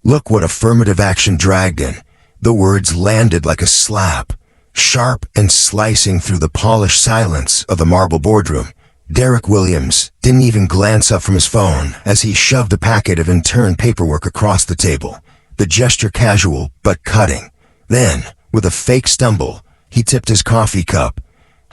Look what affirmative action dragged in. The words landed like a slap, sharp and slicing through the polished silence of the marble boardroom. Derek Williams didn't even glance up from his phone as he shoved a packet of intern paperwork across the table, the gesture casual but cutting. Then, with a fake stumble, he tipped his coffee cup.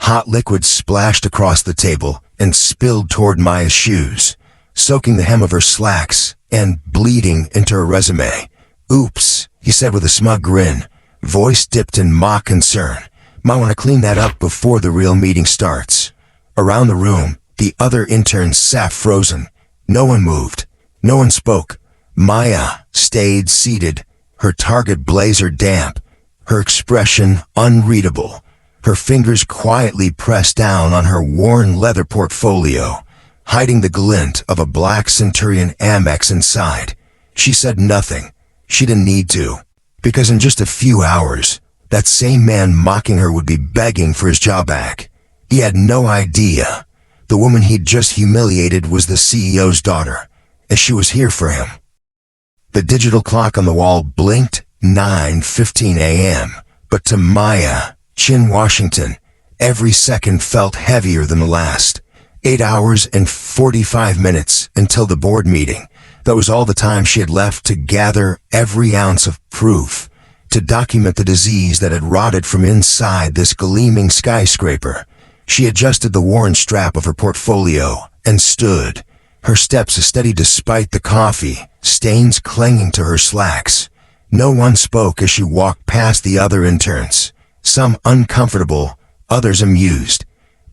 Hot liquid splashed across the table and spilled toward Maya's shoes, soaking the hem of her slacks and bleeding into her resume. "Oops," he said with a smug grin, voice dipped in mock concern. "Might want to clean that up before the real meeting starts." Around the room, the other interns sat frozen. No one moved. No one spoke. Maya stayed seated, her target blazer damp, her expression unreadable, her fingers quietly pressed down on her worn leather portfolio, hiding the glint of a black Centurion Amex inside. She said nothing. She didn't need to, because in just a few hours, that same man mocking her would be begging for his job back. He had no idea the woman he'd just humiliated was the CEO's daughter, and she was here for him. The digital clock on the wall blinked 9:15 a.m., but to Maya, Chin Washington, every second felt heavier than the last. 8 hours and 45 minutes until the board meeting. That was all the time she had left to gather every ounce of proof, to document the disease that had rotted from inside this gleaming skyscraper. She adjusted the worn strap of her portfolio and stood, her steps steady despite the coffee, stains clinging to her slacks. No one spoke as she walked past the other interns, some uncomfortable, others amused,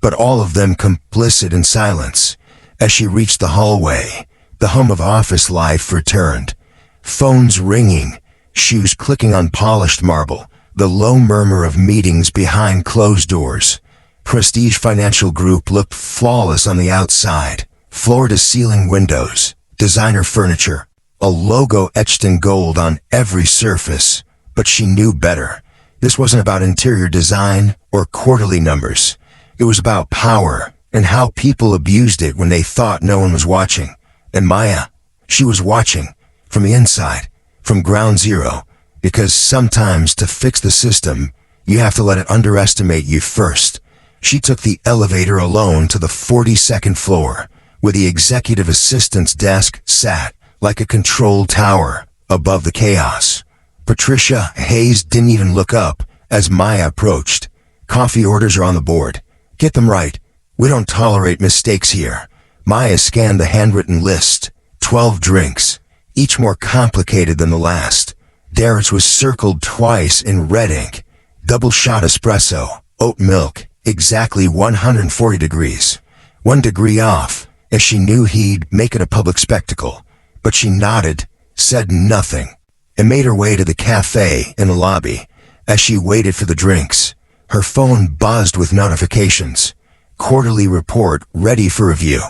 but all of them complicit in silence. As she reached the hallway, the hum of office life returned. Phones ringing, shoes clicking on polished marble, the low murmur of meetings behind closed doors. Prestige Financial Group looked flawless on the outside. Floor-to-ceiling windows, designer furniture, a logo etched in gold on every surface. But she knew better. This wasn't about interior design or quarterly numbers. It was about power and how people abused it when they thought no one was watching. And Maya, she was watching, from the inside, from ground zero, because sometimes to fix the system, you have to let it underestimate you first. She took the elevator alone to the 42nd floor, where the executive assistant's desk sat like a control tower above the chaos. Patricia Hayes didn't even look up as Maya approached. "Coffee orders are on the board. Get them right. We don't tolerate mistakes here." Maya scanned the handwritten list. 12 drinks, each more complicated than the last. Derek's was circled twice in red ink. Double shot espresso, oat milk, exactly 140 degrees. 1 degree off, as she knew he'd make it a public spectacle. But she nodded, said nothing, and made her way to the cafe in the lobby. As she waited for the drinks, her phone buzzed with notifications. "Quarterly report ready for review.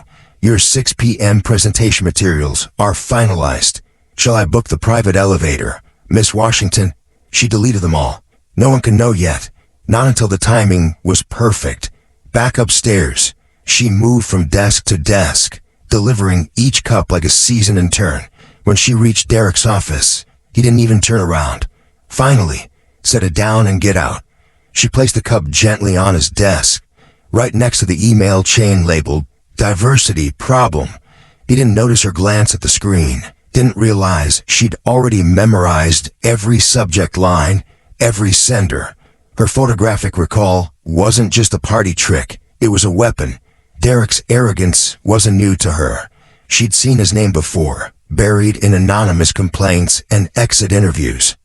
Your 6 p.m. presentation materials are finalized. Shall I book the private elevator? Miss Washington?" She deleted them all. No one could know yet. Not until the timing was perfect. Back upstairs, she moved from desk to desk, delivering each cup like a seasoned intern. When she reached Derek's office, he didn't even turn around. Finally, "Set it down and get out." She placed the cup gently on his desk, right next to the email chain labeled "Diversity Problem." He didn't notice her glance at the screen, didn't realize she'd already memorized every subject line, every sender. Her photographic recall wasn't just a party trick, it was a weapon. Derek's arrogance wasn't new to her. She'd seen his name before, buried in anonymous complaints and exit interviews,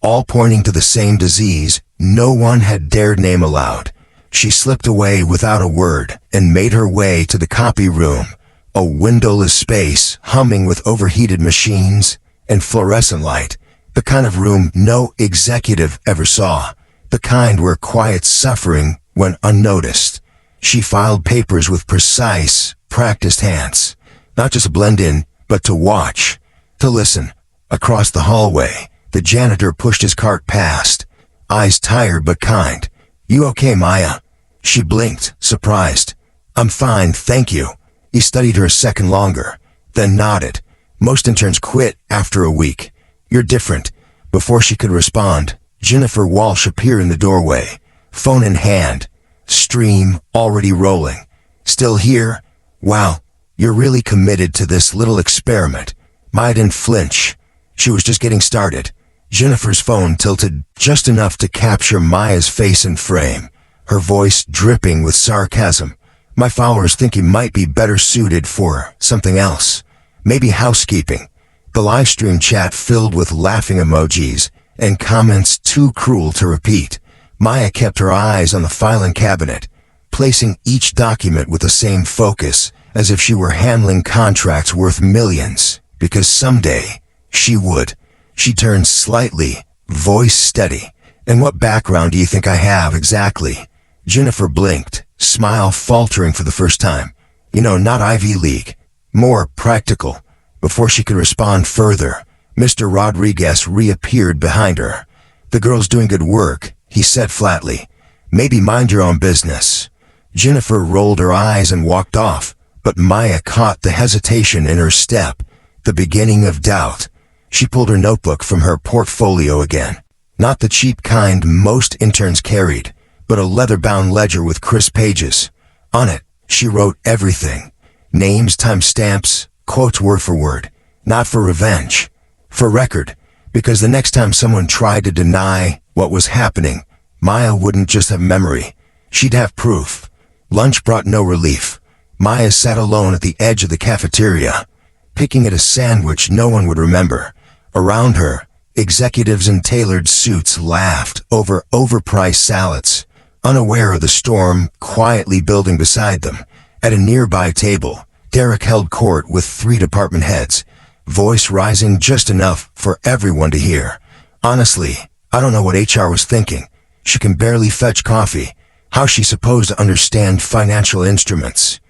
all pointing to the same disease no one had dared name aloud. She slipped away without a word and made her way to the copy room, a windowless space humming with overheated machines and fluorescent light, the kind of room no executive ever saw, the kind where quiet suffering went unnoticed. She filed papers with precise, practiced hands, not just to blend in, but to watch, to listen. Across the hallway, the janitor pushed his cart past, eyes tired but kind. "You okay, Maya?" She blinked, surprised. "I'm fine, thank you." He studied her a second longer, then nodded. Most interns quit after a week. You're different." Before she could respond, Jennifer Walsh appeared in the doorway, phone in hand, stream already rolling. "Still here? Wow, you're really committed to this little experiment." Maya didn't flinch. She was just getting started. Jennifer's phone tilted just enough to capture Maya's face in frame, her voice dripping with sarcasm. "My followers think you might be better suited for something else. Maybe housekeeping." The live stream chat filled with laughing emojis and comments too cruel to repeat. Maya kept her eyes on the filing cabinet, placing each document with the same focus, as if she were handling contracts worth millions, because someday she would. She turned slightly, voice steady. "And what background do you think I have exactly?" Jennifer blinked, smile faltering for the first time. Not Ivy League. More practical." Before she could respond further, Mr. Rodriguez reappeared behind her. "The girl's doing good work," he said flatly. "Maybe mind your own business." Jennifer rolled her eyes and walked off, but Maya caught the hesitation in her step, the beginning of doubt. She pulled her notebook from her portfolio again. Not the cheap kind most interns carried, but a leather-bound ledger with crisp pages. On it, she wrote everything. Names, timestamps, quotes word for word. Not for revenge. For record. Because the next time someone tried to deny what was happening, Maya wouldn't just have memory. She'd have proof. Lunch brought no relief. Maya sat alone at the edge of the cafeteria, picking at a sandwich no one would remember. Around her, executives in tailored suits laughed over overpriced salads, unaware of the storm quietly building beside them. At a nearby table, Derek held court with 3 department heads, voice rising just enough for everyone to hear. "Honestly, I don't know what HR was thinking. She can barely fetch coffee. How's she supposed to understand financial instruments?"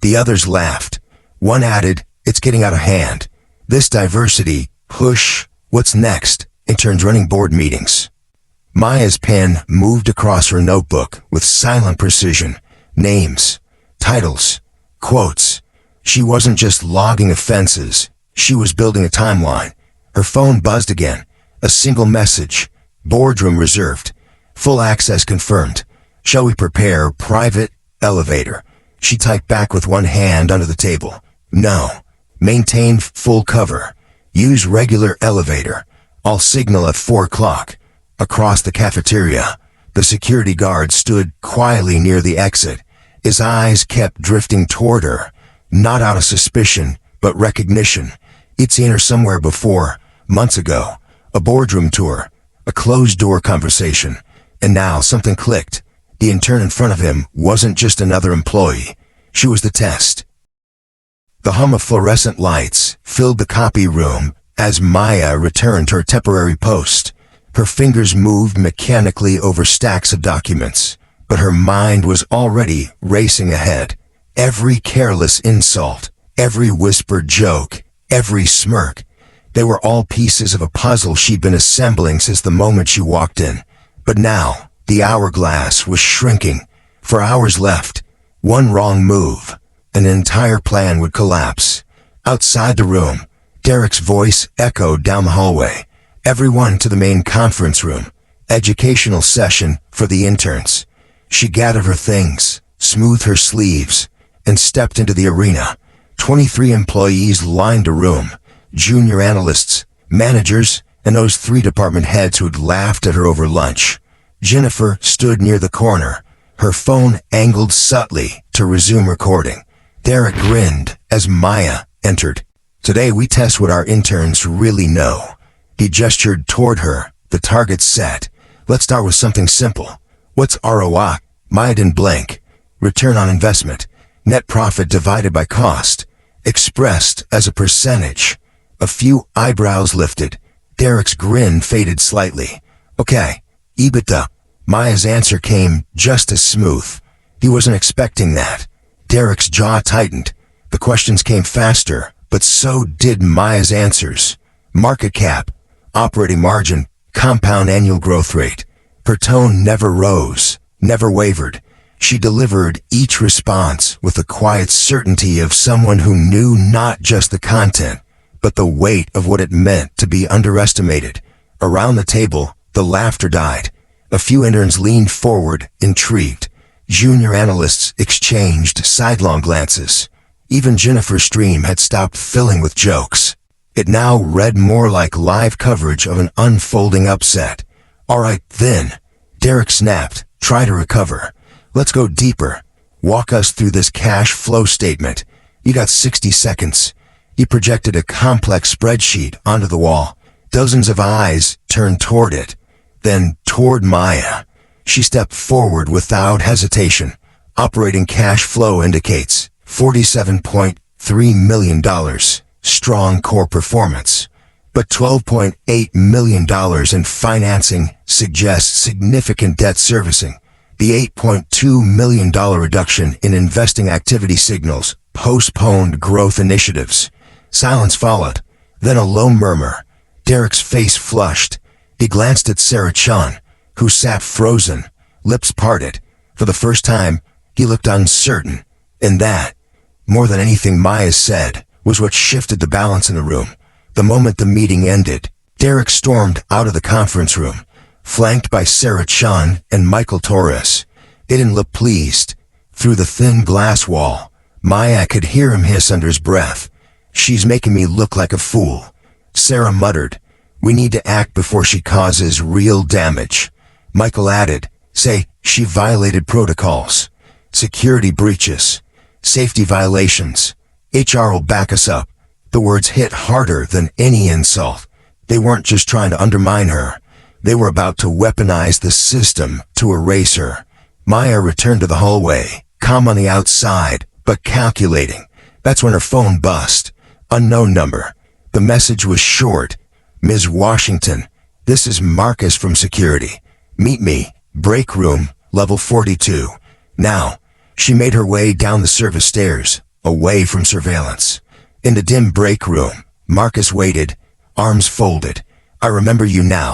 The others laughed. One added, "It's getting out of hand. This diversity, push, what's next?" Interns running board meetings. Maya's pen moved across her notebook with silent precision. Names, titles, quotes. She wasn't just logging offenses. She was building a timeline. Her phone buzzed again. A single message. "Boardroom reserved. Full access confirmed. Shall we prepare private elevator?" She typed back with one hand under the table. "No. Maintain full cover. Use regular elevator. I'll signal at 4 o'clock. Across the cafeteria, the security guard stood quietly near the exit. His eyes kept drifting toward her, not out of suspicion, but recognition. He'd seen her somewhere before, months ago. A boardroom tour, a closed-door conversation. And now something clicked. The intern in front of him wasn't just another employee. She was the test. The hum of fluorescent lights filled the copy room as Maya returned to her temporary post. Her fingers moved mechanically over stacks of documents, but her mind was already racing ahead. Every careless insult, every whispered joke, every smirk, they were all pieces of a puzzle she'd been assembling since the moment she walked in. But now, the hourglass was shrinking. 4 hours left. One wrong move, an entire plan would collapse. Outside the room, Derek's voice echoed down the hallway. "Everyone to the main conference room. Educational session for the interns." She gathered her things, smoothed her sleeves, and stepped into the arena. 23 employees lined the room. Junior analysts, managers, and those 3 department heads who'd laughed at her over lunch. Jennifer stood near the corner, her phone angled subtly to resume recording. Derek grinned as Maya entered. "Today we test what our interns really know." He gestured toward her, the target set. "Let's start with something simple. What's ROI?" Maya didn't blink. Return on investment. Net profit divided by cost. Expressed as a percentage. A few eyebrows lifted. Derek's grin faded slightly. "Okay, EBITDA." Maya's answer came just as smooth. He wasn't expecting that. Derek's jaw tightened. The questions came faster, but so did Maya's answers. Market cap, operating margin, compound annual growth rate. Her tone never rose, never wavered. She delivered each response with the quiet certainty of someone who knew not just the content, but the weight of what it meant to be underestimated. Around the table, the laughter died. A few interns leaned forward, intrigued. Junior analysts exchanged sidelong glances. Even Jennifer's stream had stopped filling with jokes. It now read more like live coverage of an unfolding upset. "All right, then," Derek snapped. "Try to recover. Let's go deeper. Walk us through this cash flow statement. You got 60 seconds. He projected a complex spreadsheet onto the wall. Dozens of eyes turned toward it, then toward Maya. She stepped forward without hesitation. Operating cash flow indicates $47.3 million. Strong core performance. But $12.8 million in financing suggests significant debt servicing. The $8.2 million reduction in investing activity signals postponed growth initiatives. Silence followed, then a low murmur. Derek's face flushed. He glanced at Sarah Chun, who sat frozen, lips parted. For the first time, he looked uncertain. And that, more than anything Maya said, was what shifted the balance in the room. The moment the meeting ended, Derek stormed out of the conference room, flanked by Sarah Chun and Michael Torres. They didn't look pleased. Through the thin glass wall, Maya could hear him hiss under his breath. "She's making me look like a fool." Sarah muttered, "We need to act before she causes real damage." Michael added, "Say, she violated protocols. Security breaches. Safety violations. HR will back us up." The words hit harder than any insult. They weren't just trying to undermine her. They were about to weaponize the system to erase her. Maya returned to the hallway, calm on the outside, but calculating. That's when her phone buzzed. Unknown number. The message was short. "Ms. Washington, this is Marcus from security. Meet me, break room, level 42. Now." She made her way down the service stairs, away from surveillance. In the dim break room, Marcus waited, arms folded. "I remember you now,"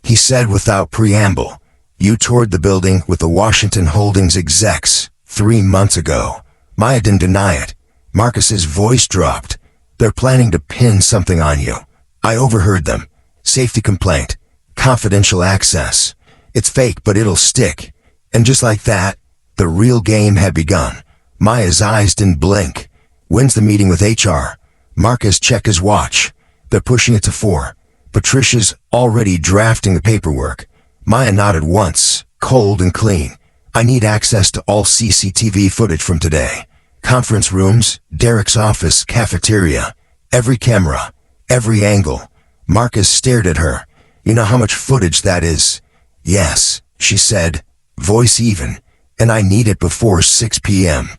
he said without preamble. "You toured the building with the Washington Holdings execs 3 months ago." Maya didn't deny it. Marcus's voice dropped. "They're planning to pin something on you. I overheard them. Safety complaint. Confidential access. It's fake, but it'll stick." And just like that, the real game had begun. Maya's eyes didn't blink. "When's the meeting with HR?" Marcus checked his watch. "They're pushing it to 4. Patricia's already drafting the paperwork." Maya nodded once, cold and clean. "I need access to all CCTV footage from today. Conference rooms, Derek's office, cafeteria. Every camera, every angle." Marcus stared at her. "You know how much footage that is?" "Yes," she said, voice even. "And I need it before 6 p.m.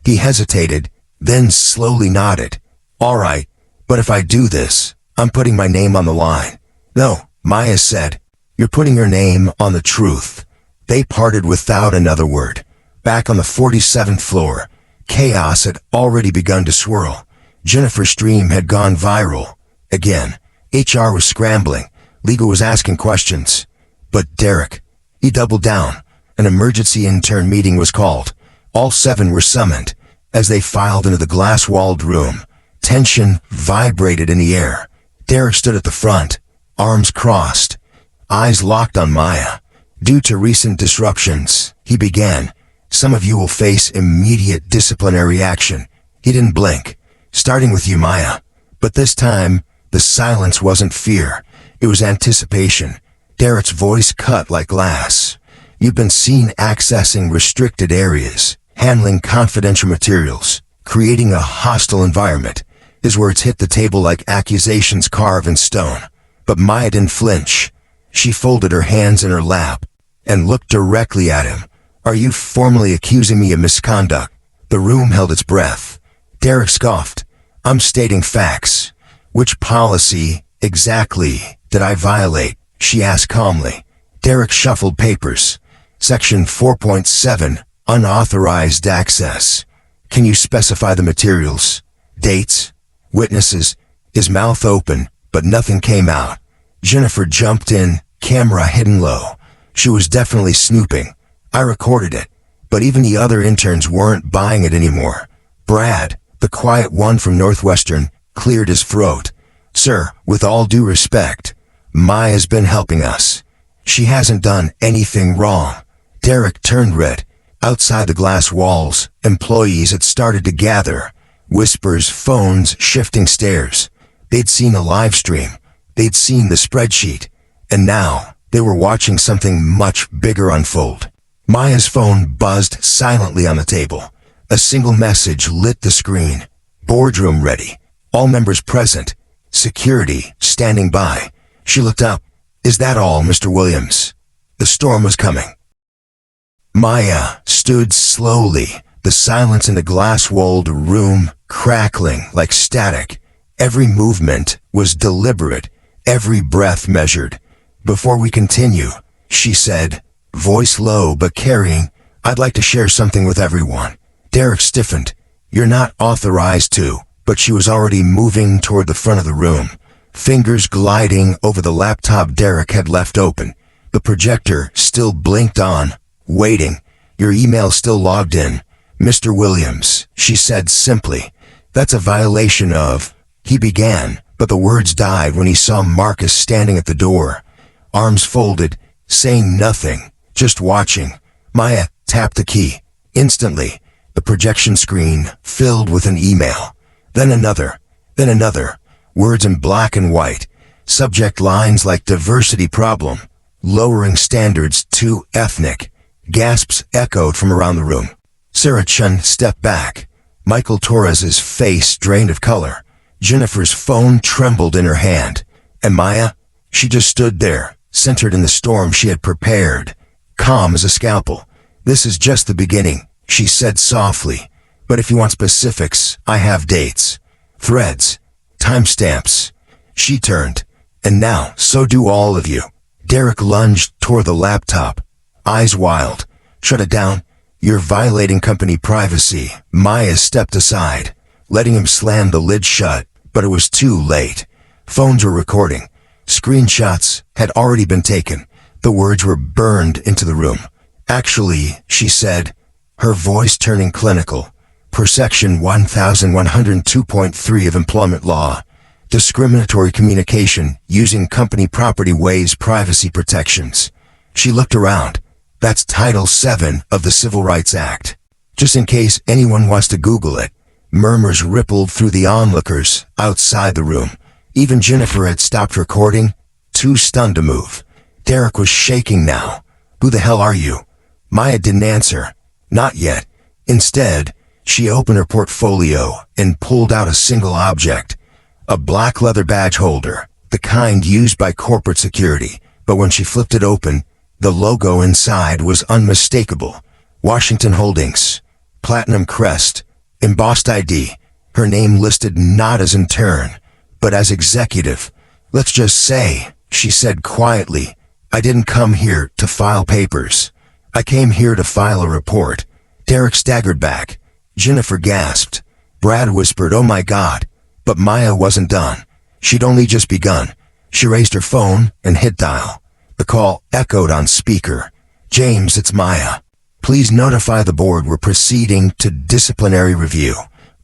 He hesitated, then slowly nodded. "All right, but if I do this, I'm putting my name on the line." "No," Maya said. "You're putting your name on the truth." They parted without another word. Back on the 47th floor, chaos had already begun to swirl. Jennifer's stream had gone viral. Again, HR was scrambling. Legal was asking questions. But Derek, he doubled down. An emergency intern meeting was called. All 7 were summoned. As they filed into the glass-walled room, tension vibrated in the air. Derek stood at the front, arms crossed, eyes locked on Maya. "Due to recent disruptions," he began, "some of you will face immediate disciplinary action." He didn't blink. "Starting with you, Maya." But this time, the silence wasn't fear. It was anticipation. Derek's voice cut like glass. "You've been seen accessing restricted areas, handling confidential materials, creating a hostile environment." His words hit the table like accusations carved in stone. But Maya didn't flinch. She folded her hands in her lap and looked directly at him. "Are you formally accusing me of misconduct?" The room held its breath. Derek scoffed. "I'm stating facts." "Which policy, exactly, did I violate?" she asked calmly. Derek shuffled papers. "Section 4.7, unauthorized access." "Can you specify the materials? Dates? Witnesses?" His mouth open, but nothing came out. Jennifer jumped in, camera hidden low. She was definitely snooping. "I recorded it." But even the other interns weren't buying it anymore. Brad, the quiet one from Northwestern, cleared his throat. Sir, with all due respect, Maya's been helping us. She hasn't done anything wrong. Derek turned red. Outside the glass walls, employees had started to gather. Whispers, phones, shifting stares. They'd seen a live stream. They'd seen the spreadsheet. And now, they were watching something much bigger unfold. Maya's phone buzzed silently on the table. A single message lit the screen. Boardroom ready. All members present. Security standing by. She looked up. Is that all, Mr. Williams? The storm was coming. Maya stood slowly, the silence in the glass-walled room crackling like static. Every movement was deliberate, every breath measured. Before we continue, she said, voice low but carrying, I'd like to share something with everyone. Derek stiffened. You're not authorized to, but she was already moving toward the front of the room, fingers gliding over the laptop Derek had left open. The projector still blinked on, waiting. Your email still logged in. Mr. Williams, she said simply. That's a violation of... He began, but the words died when he saw Marcus standing at the door. Arms folded, saying nothing, just watching. Maya tapped the key. Instantly, the projection screen filled with an email. Then another. Words in black and white. Subject lines like diversity problem. Lowering standards too ethnic. Gasps echoed from around the room. Sarah Chun stepped back. Michael Torres's face drained of color. Jennifer's phone trembled in her hand. And Maya? She just stood there, centered in the storm she had prepared. Calm as a scalpel. This is just the beginning, she said softly. But if you want specifics, I have dates. Threads. Timestamps. She turned. And now, so do all of you. Derek lunged toward the laptop. Eyes wild. Shut it down. You're violating company privacy. Maya stepped aside, letting him slam the lid shut, but it was too late. Phones were recording. Screenshots had already been taken. The words were burned into the room. Actually, she said, her voice turning clinical, per section 1102.3 of employment law, discriminatory communication using company property waives privacy protections. She looked around. That's Title VII of the Civil Rights Act. Just in case anyone wants to Google it. Murmurs rippled through the onlookers outside the room. Even Jennifer had stopped recording, too stunned to move. Derek was shaking now. Who the hell are you? Maya didn't answer. Not yet. Instead, she opened her portfolio and pulled out a single object. A black leather badge holder, the kind used by corporate security. But when she flipped it open, the logo inside was unmistakable. Washington Holdings. Platinum crest. Embossed ID. Her name listed not as intern, but as executive. Let's just say, she said quietly, I didn't come here to file papers. I came here to file a report. Derek staggered back. Jennifer gasped. Brad whispered, oh my God. But Maya wasn't done. She'd only just begun. She raised her phone and hit dial. The call echoed on speaker. James, it's Maya. Please notify the board we're proceeding to disciplinary review.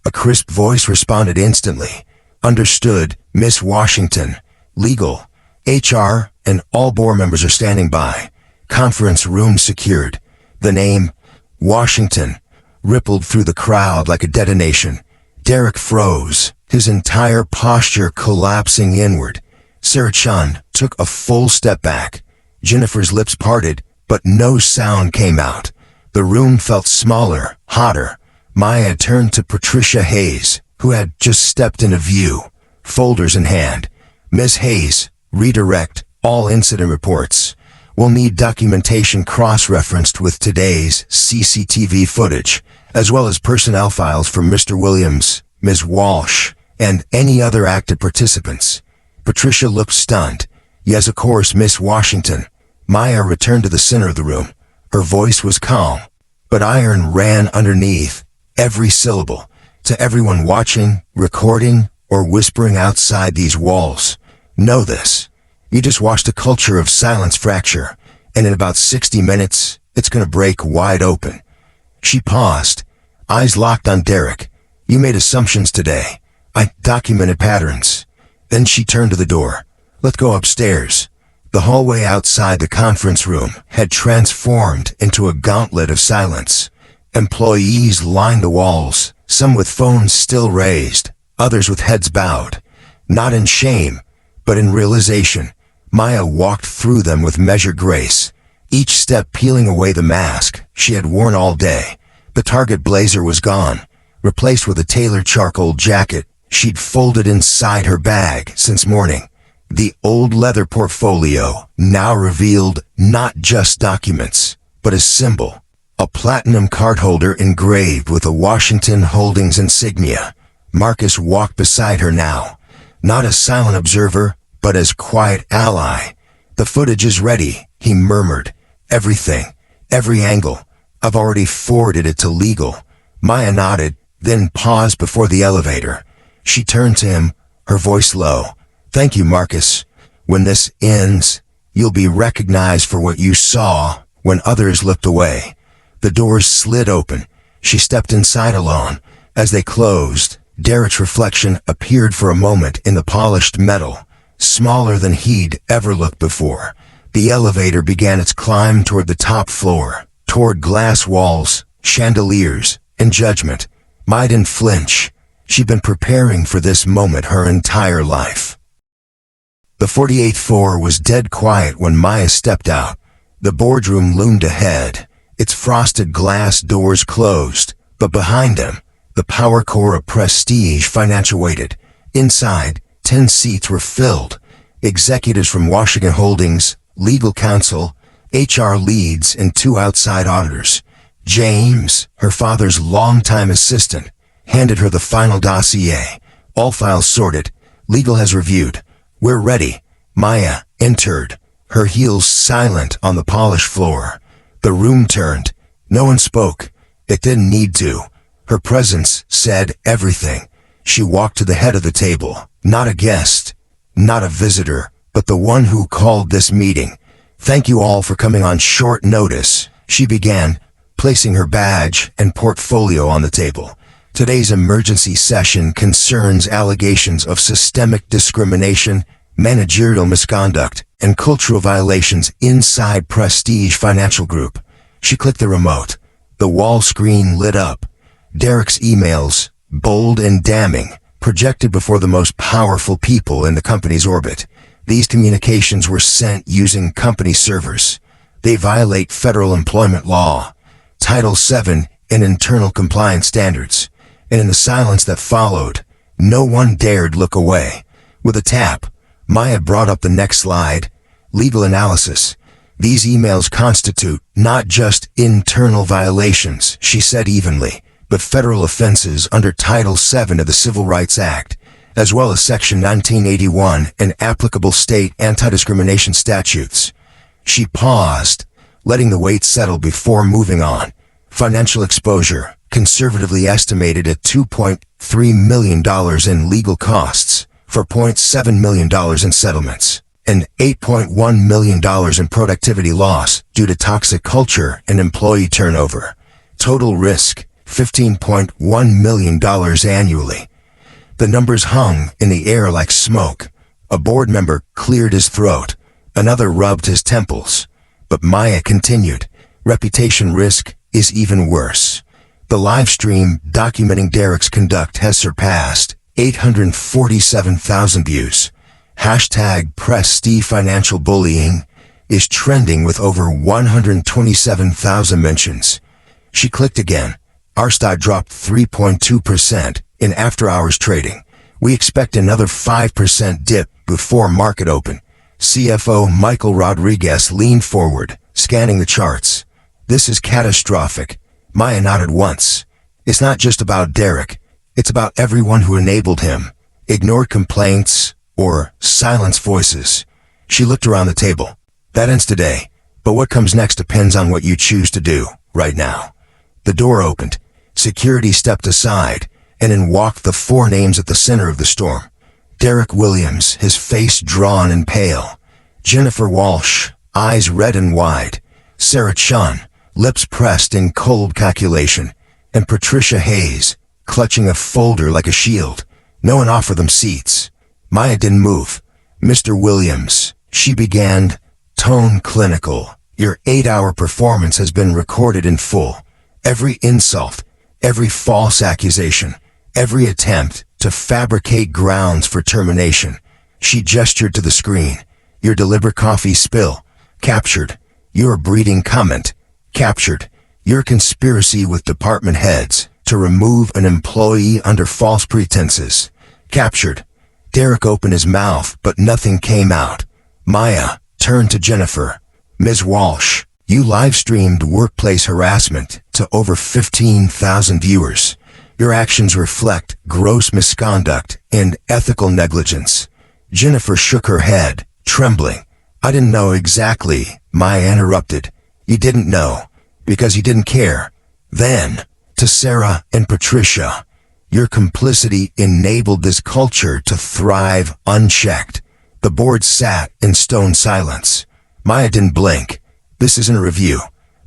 A crisp voice responded instantly. Understood, Miss Washington. Legal, HR, and all board members are standing by. Conference room secured. The name, Washington, rippled through the crowd like a detonation. Derek froze, his entire posture collapsing inward. Sarah Chun took a full step back. Jennifer's lips parted, but no sound came out. The room felt smaller, hotter. Maya turned to Patricia Hayes, who had just stepped into view, folders in hand. Ms. Hayes, redirect all incident reports. We'll need documentation cross-referenced with today's CCTV footage, as well as personnel files for Mr. Williams, Ms. Walsh, and any other active participants. Patricia looked stunned. Yes, of course, Miss Washington. Maya returned to the center of the room. Her voice was calm, but iron ran underneath every syllable. To everyone watching, recording, or whispering outside these walls, know this. You just watched a culture of silence fracture, and in about 60 minutes, it's gonna break wide open. She paused, eyes locked on Derek. You made assumptions today. I documented patterns. Then she turned to the door. "Let's go upstairs." The hallway outside the conference room had transformed into a gauntlet of silence. Employees lined the walls, some with phones still raised, others with heads bowed. Not in shame, but in realization. Maya walked through them with measured grace, each step peeling away the mask she had worn all day. The Target blazer was gone, replaced with a tailored charcoal jacket she'd folded inside her bag since morning. The old leather portfolio now revealed not just documents, but a symbol, a platinum card holder engraved with a Washington Holdings insignia. Marcus walked beside her now, not as silent observer, but as quiet ally. "The footage is ready," he murmured. "Everything, every angle. I've already forwarded it to legal." Maya nodded, then paused before the elevator. She turned to him, her voice low. "Thank you, Marcus. When this ends, you'll be recognized for what you saw when others looked away." The doors slid open. She stepped inside alone. As they closed, Derek's reflection appeared for a moment in the polished metal, smaller than he'd ever looked before. The elevator began its climb toward the top floor, toward glass walls, chandeliers, and judgment. Maya didn't flinch. She'd been preparing for this moment her entire life. The 48th floor was dead quiet when Maya stepped out. The boardroom loomed ahead, its frosted glass doors closed, but behind them, the power core of prestige financial waited. Inside, 10 seats were filled. Executives from Washington Holdings, legal counsel, HR leads, and 2 outside auditors. James, her father's longtime assistant, handed her the final dossier. "All files sorted. Legal has reviewed. We're ready." Maya entered, her heels silent on the polished floor. The room turned. No one spoke. It didn't need to. Her presence said everything. She walked to the head of the table, not a guest, not a visitor, but the one who called this meeting. "Thank you all for coming on short notice," she began, placing her badge and portfolio on the table. "Today's emergency session concerns allegations of systemic discrimination, managerial misconduct, and cultural violations inside Prestige Financial Group." She clicked the remote. The wall screen lit up. Derek's emails, bold and damning, projected before the most powerful people in the company's orbit. These communications were sent using company servers. They violate federal employment law, Title VII, and internal compliance standards. And in the silence that followed, no one dared look away. With a tap, Maya brought up the next slide. Legal analysis. "These emails constitute not just internal violations," she said evenly, "but federal offenses under Title VII of the Civil Rights Act, as well as Section 1981 and applicable state anti-discrimination statutes." She paused, letting the weight settle before moving on. Financial exposure, conservatively estimated at $2.3 million in legal costs, $4.7 million in settlements, and $8.1 million in productivity loss due to toxic culture and employee turnover. Total risk, $15.1 million annually. The numbers hung in the air like smoke. A board member cleared his throat. Another rubbed his temples. But Maya continued. "Reputation risk is even worse. The live stream documenting Derek's conduct has surpassed 847,000 views. Hashtag Prestige Financial Bullying is trending with over 127,000 mentions." She clicked again. "Our stock dropped 3.2% in after-hours trading. We expect another 5% dip before market open." CFO Michael Rodriguez leaned forward, scanning the charts. "This is catastrophic." Maya nodded once. "It's not just about Derek. It's about everyone who enabled him, ignored complaints, or silenced voices." She looked around the table. "That ends today, but what comes next depends on what you choose to do right now." The door opened. Security stepped aside, and in walked the 4 names at the center of the storm. Derek Williams, his face drawn and pale. Jennifer Walsh, eyes red and wide. Sarah Chun, lips pressed in cold calculation. And Patricia Hayes, clutching a folder like a shield. No one offered them seats. Maya didn't move. "Mr. Williams," she began, tone clinical, "your 8-hour performance has been recorded in full. Every insult, every false accusation, every attempt to fabricate grounds for termination." She gestured to the screen. "Your deliberate coffee spill, captured. Your breeding comment, captured. Your conspiracy with department heads to remove an employee under false pretenses, captured." Derek opened his mouth, but nothing came out. Maya turned to Jennifer. "Ms. Walsh, you live-streamed workplace harassment to over 15,000 viewers. Your actions reflect gross misconduct and ethical negligence." Jennifer shook her head, trembling. "I didn't know exactly," Maya interrupted. "You didn't know, because you didn't care. Then, to Sarah and Patricia, your complicity enabled this culture to thrive unchecked." The board sat in stone silence. Maya didn't blink. "This isn't a review.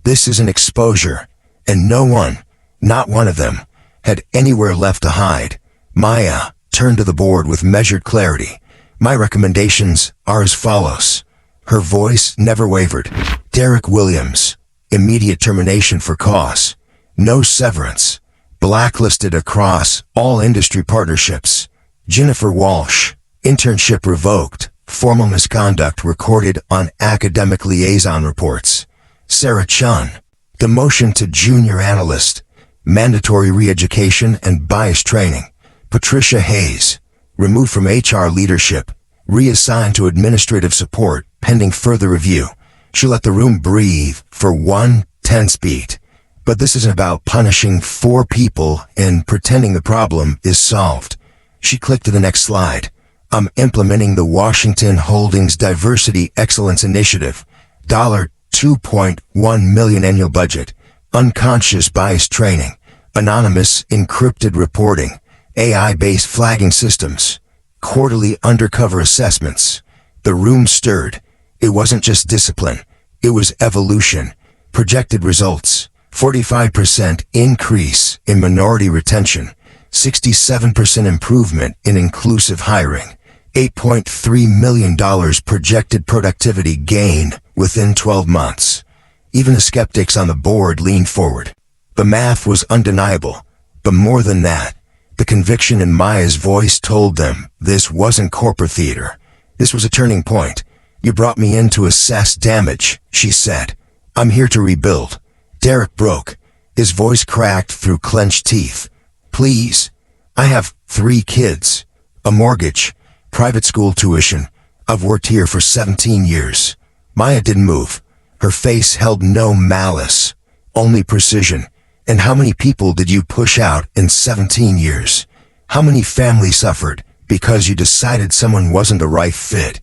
This is an exposure." And no one, not one of them, had anywhere left to hide. Maya turned to the board with measured clarity. "My recommendations are as follows." Her voice never wavered. "Derek Williams, immediate termination for cause. No severance. Blacklisted across all industry partnerships." Jennifer Walsh, internship revoked. Formal misconduct recorded on academic liaison reports. Sarah Chun, demotion to junior analyst. Mandatory re-education and bias training. Patricia Hayes, removed from HR leadership. Reassigned to administrative support pending further review. She let the room breathe for one tense beat. But this isn't about punishing 4 people and pretending the problem is solved. She clicked to the next slide. "I'm implementing the Washington Holdings Diversity Excellence Initiative. $2.1 million annual budget. Unconscious bias training. Anonymous encrypted reporting. AI-based flagging systems. Quarterly undercover assessments." The room stirred. It wasn't just discipline. It was evolution. Projected results: 45% increase in minority retention, 67% improvement in inclusive hiring, $8.3 million projected productivity gain within 12 months. Even the skeptics on the board leaned forward. The math was undeniable, but more than that, the conviction in Maya's voice told them this wasn't corporate theater. This was a turning point. "You brought me in to assess damage," she said. "I'm here to rebuild." Derek broke. His voice cracked through clenched teeth. "Please, I have 3 kids, a mortgage, private school tuition. I've worked here for 17 years. Maya didn't move. Her face held no malice, only precision. "And how many people did you push out in 17 years? How many families suffered because you decided someone wasn't the right fit?"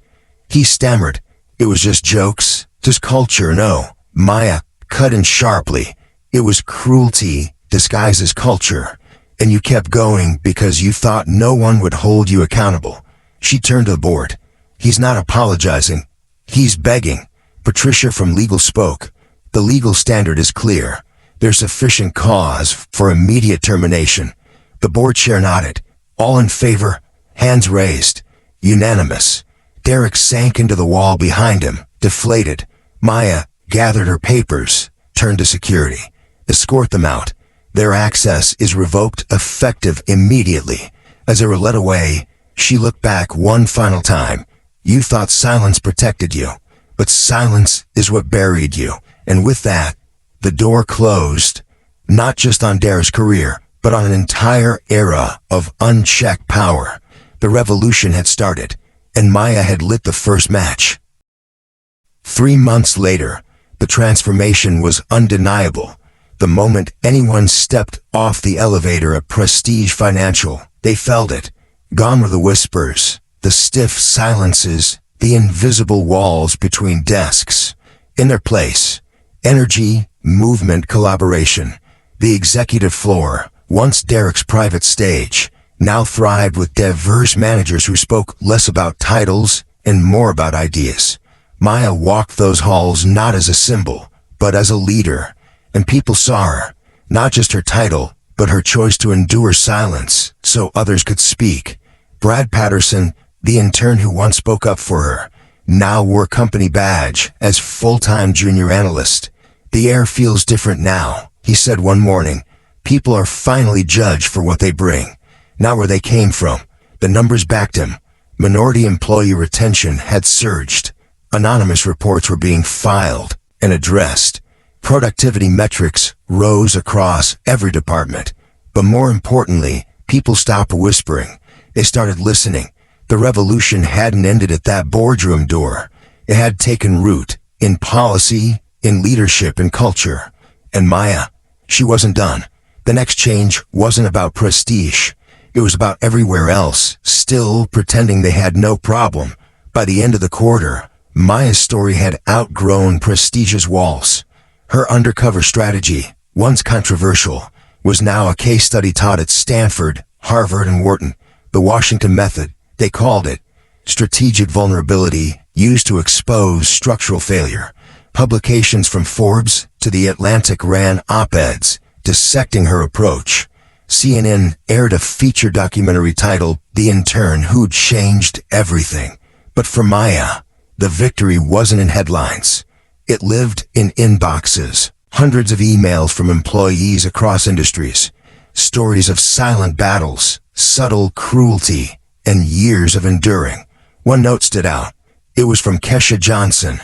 He stammered. "It was just jokes, just culture." "No," Maya cut in sharply. "It was cruelty disguised as culture. And you kept going because you thought no one would hold you accountable." She turned to the board. "He's not apologizing. He's begging." Patricia from legal spoke. "The legal standard is clear. There's sufficient cause for immediate termination." The board chair nodded. "All in favor?" Hands raised. Unanimous. Derek sank into the wall behind him, deflated. Maya gathered her papers, turned to security. "Escort them out. Their access is revoked effective immediately." As they were led away, she looked back one final time. "You thought silence protected you, but silence is what buried you." And with that, the door closed, not just on Derek's career, but on an entire era of unchecked power. The revolution had started, and Maya had lit the first match. 3 months later, the transformation was undeniable. The moment anyone stepped off the elevator at Prestige Financial, they felt it. Gone were the whispers, the stiff silences, the invisible walls between desks. In their place, energy, movement, collaboration. The executive floor, once Derek's private stage, now thrived with diverse managers who spoke less about titles and more about ideas. Maya walked those halls not as a symbol, but as a leader, and people saw her, not just her title, but her choice to endure silence so others could speak. Brad Patterson, The intern who once spoke up for her now wore a company badge as full-time junior analyst. "The air feels different now," he said one morning. "People are finally judged for what they bring, not where they came from." The numbers backed him. Minority employee retention had surged. Anonymous reports were being filed and addressed. Productivity metrics rose across every department. But more importantly, people stopped whispering. They started listening. The revolution hadn't ended at that boardroom door. It had taken root in policy, in leadership, in culture. And Maya, she wasn't done. The next change wasn't about prestige. It was about everywhere else, still pretending they had no problem. By the end of the quarter, Maya's story had outgrown prestige's walls. Her undercover strategy, once controversial, was now a case study taught at Stanford, Harvard, and Wharton. The Washington method, they called it. Strategic vulnerability used to expose structural failure. Publications from Forbes to The Atlantic ran op-eds dissecting her approach. CNN aired a feature documentary titled The Intern Who Changed Everything. But for Maya, the victory wasn't in headlines. It lived in inboxes. Hundreds of emails from employees across industries. Stories of silent battles, subtle cruelty, and years of enduring. One note stood out. It was from Kesha Johnson,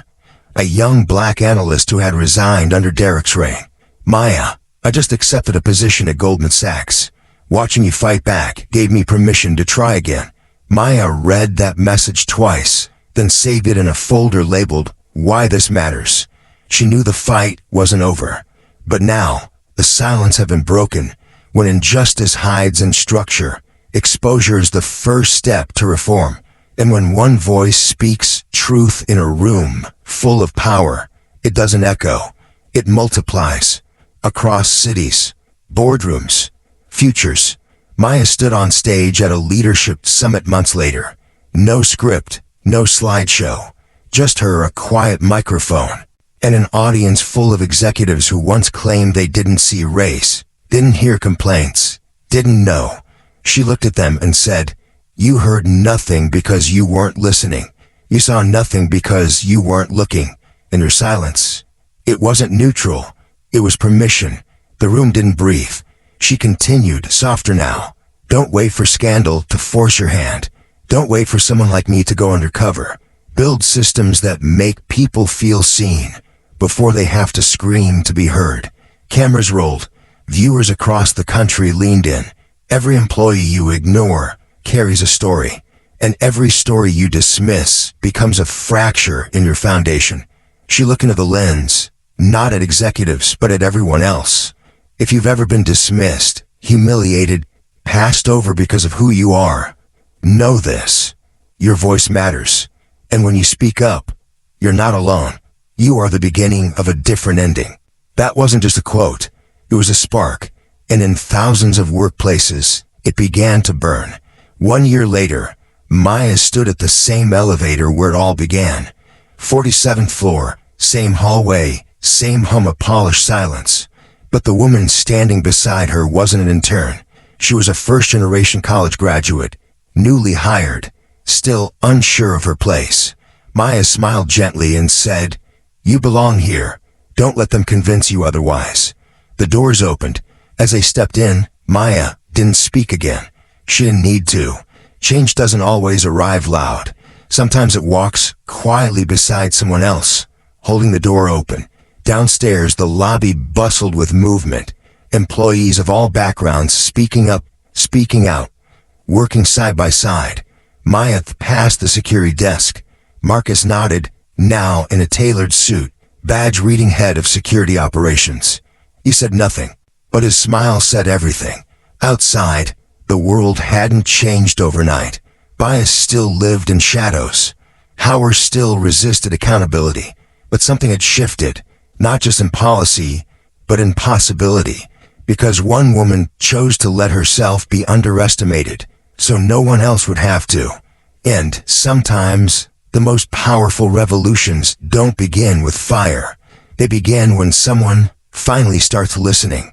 a young black analyst who had resigned under Derek's reign. "Maya, I just accepted a position at Goldman Sachs. Watching you fight back gave me permission to try again." Maya read that message twice, then saved it in a folder labeled, "Why This Matters." She knew the fight wasn't over. But now, the silence had been broken. When injustice hides in structure, exposure is the first step to reform. And when one voice speaks truth in a room full of power, it doesn't echo. It multiplies. Across cities, boardrooms, futures. Maya stood on stage at a leadership summit months later. No script, no slideshow. Just her, a quiet microphone, and an audience full of executives who once claimed they didn't see race, didn't hear complaints, didn't know. She looked at them and said, "You heard nothing because you weren't listening. You saw nothing because you weren't looking." In her silence, it wasn't neutral. It was permission. The room didn't breathe. She continued, softer now. "Don't wait for scandal to force your hand. Don't wait for someone like me to go undercover. Build systems that make people feel seen before they have to scream to be heard." Cameras rolled. Viewers across the country leaned in. Every employee you ignore carries a story, and every story you dismiss becomes a fracture in your foundation. She looked into the lens, not at executives, but at everyone else. If you've ever been dismissed, humiliated, passed over because of who you are, know this. Your voice matters. And when you speak up, you're not alone. You are the beginning of a different ending. That wasn't just a quote. It was a spark. And in thousands of workplaces, it began to burn. 1 year later, Maya stood at the same elevator where it all began. 47th floor, same hallway, same hum of polished silence. But the woman standing beside her wasn't an intern. She was a first-generation college graduate, newly hired, still unsure of her place. Maya smiled gently and said, "You belong here. Don't let them convince you otherwise." The doors opened. As they stepped in, Maya didn't speak again. She didn't need to. Change doesn't always arrive loud. Sometimes it walks quietly beside someone else, holding the door open. Downstairs, the lobby bustled with movement. Employees of all backgrounds speaking up, speaking out, working side by side. Maya passed the security desk. Marcus nodded, now in a tailored suit, badge reading head of security operations. He said nothing, but his smile said everything. Outside, the world hadn't changed overnight. Bias still lived in shadows. Power still resisted accountability. But something had shifted, not just in policy, but in possibility. Because one woman chose to let herself be underestimated, so no one else would have to. And sometimes, the most powerful revolutions don't begin with fire. They begin when someone finally starts listening.